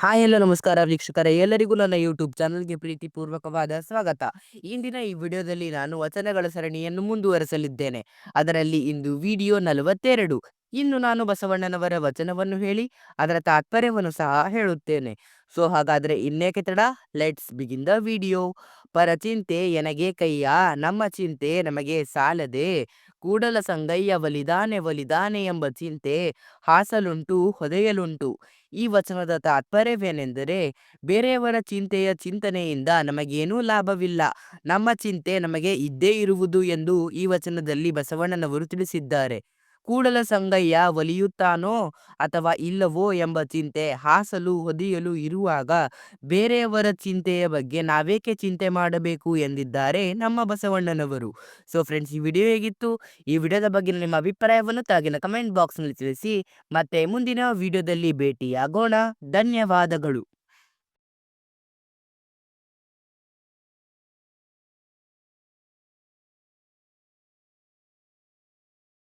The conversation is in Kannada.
ಹಾಯ್ ಹಲೋ ನಮಸ್ಕಾರ ವೀಕ್ಷಕರೇ, ಎಲ್ಲರಿಗೂ ನನ್ನ ಯೂಟ್ಯೂಬ್ ಚಾನಲ್ಗೆ ಪ್ರೀತಿಪೂರ್ವಕವಾದ ಸ್ವಾಗತ. ಇಂದಿನ ಈ ವಿಡಿಯೋದಲ್ಲಿ ನಾನು ವಚನಗಳ ಸರಣಿಯನ್ನು ಮುಂದುವರೆಸಲಿದ್ದೇನೆ. ಅದರಲ್ಲಿ ಇಂದು ವಿಡಿಯೋ 42. ಇನ್ನು ನಾನು ಬಸವಣ್ಣನವರ ವಚನವನ್ನು ಹೇಳಿ ಅದರ ತಾತ್ಪರ್ಯವನ್ನು ಸಹ ಹೇಳುತ್ತೇನೆ. ಸೊ ಹಾಗಾದರೆ ಇನ್ನೇಕೆ ತಡ, ಲೆಟ್ಸ್ ಬಿಗಿನ್ ದ ವಿಡಿಯೋ. ಪರಚಿಂತೆ ಎನಗೆ ಕೈಯ, ನಮ್ಮ ಚಿಂತೆ ನಮಗೆ ಸಾಲದೆ, ಕೂಡಲ ಸಂಗಯ್ಯ ಒಲಿದಾನೆ ಒಲಿದಾನೆ ಎಂಬ ಚಿಂತೆ ಹಾಸಲುಂಟು ಹೊದೆಯಲುಂಟು. ಈ ವಚನದ ತಾತ್ಪರ್ಯವೇನೆಂದರೆ, ಬೇರೆಯವರ ಚಿಂತನೆಯಿಂದ ನಮಗೇನೂ ಲಾಭವಿಲ್ಲ, ನಮ್ಮ ಚಿಂತೆ ನಮಗೆ ಇದ್ದೇ ಇರುವುದು ಎಂದು ಈ ವಚನದಲ್ಲಿ ಬಸವಣ್ಣನವರು ತಿಳಿಸಿದ್ದಾರೆ. ಕೂಡಲ ಸಂಗಯ್ಯ ಒಲಿಯುತ್ತಾನೋ ಅಥವಾ ಇಲ್ಲವೋ ಎಂಬ ಚಿಂತೆ ಹಾಸಲು ಹೊದೆಯಲು ಇರುವಾಗ ಬೇರೆಯವರ ಚಿಂತೆಯ ಬಗ್ಗೆ ನಾವೇಕೆ ಚಿಂತೆ ಮಾಡಬೇಕು ಎಂದಿದ್ದಾರೆ ನಮ್ಮ ಬಸವಣ್ಣನವರು. ಸೊ ಫ್ರೆಂಡ್ಸ್, ಈ ವಿಡಿಯೋ ಹೇಗಿತ್ತು? ಈ ವಿಡಿಯೋದ ಬಗ್ಗೆ ನಿಮ್ಮ ಅಭಿಪ್ರಾಯವನ್ನು ಕೆಳಗಿನ ಕಮೆಂಟ್ ಬಾಕ್ಸ್ನಲ್ಲಿ ತಿಳಿಸಿ. ಮತ್ತೆ ಮುಂದಿನ ವಿಡಿಯೋದಲ್ಲಿ ಭೇಟಿಯಾಗೋಣ. ಧನ್ಯವಾದಗಳು.